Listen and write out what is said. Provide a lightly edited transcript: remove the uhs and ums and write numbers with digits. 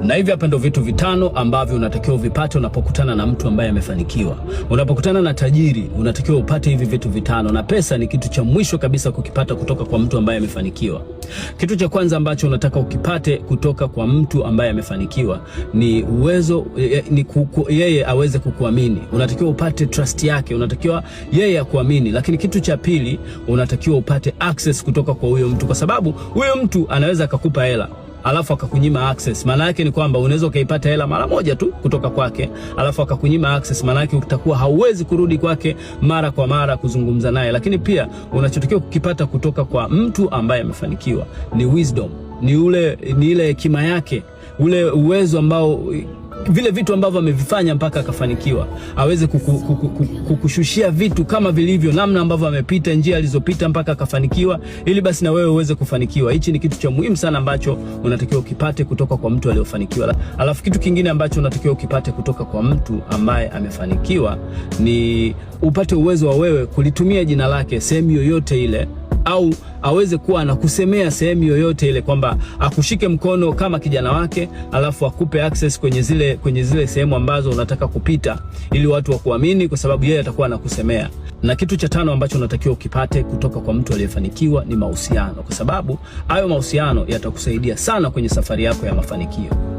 Na hivi hapa ndio vitu vitano ambavyo unatakiwa vipate unapokutana na mtu ambaye amefanikiwa. Unapokutana na tajiri, unatakiwa upate hivi vitu vitano, na pesa ni kitu cha mwisho kabisa kukipata kutoka kwa mtu ambaye amefanikiwa. Kitu cha kwanza ambacho unataka ukipate kutoka kwa mtu ambaye amefanikiwa ni uwezo, yeye aweze kukuamini. Unatakiwa upate trust yake, unatakiwa yeye akuamini. Lakini kitu cha pili, unatakiwa upate access kutoka kwa huyo mtu, kwa sababu huyo mtu anaweza akakupa hela alafu akakunyima access. Maana yake ni kwamba unaweza ukaipata hela mara moja tu kutoka kwake, alafu akakunyima access. Maana yake utakuwa hauwezi kurudi kwake mara kwa mara kuzungumza naye. Lakini pia unachotakiwa kukipata kutoka kwa mtu ambaye amefanikiwa ni wisdom, ni ile hekima yake, ule uwezo ambao, vile vitu ambavyo amevifanya mpaka akafanikiwa, aweze kukushushia vitu kama vilivyo, namna ambavyo amepita, njia alizopita mpaka akafanikiwa, ili basi na wewe uweze kufanikiwa. Hichi ni kitu cha muhimu sana ambacho unatakiwa ukipate kutoka kwa mtu aliyofanikiwa. Alafu kitu kingine ambacho unatakiwa ukipate kutoka kwa mtu ambaye amefanikiwa ni upate uwezo wa wewe kulitumia jina lake sehemu yoyote ile, au aweze kuwa anakusemea sehemu yoyote ile, kwamba akushike mkono kama kijana wake, alafu akupe access kwenye zile sehemu ambazo unataka kupita, ili watu wakuamini, kwa sababu yeye atakuwa anakusemea. Na kitu cha tano ambacho unatakiwa ukipate kutoka kwa mtu aliyefanikiwa ni mahusiano, kwa sababu hayo mahusiano yatakusaidia sana kwenye safari yako ya mafanikio.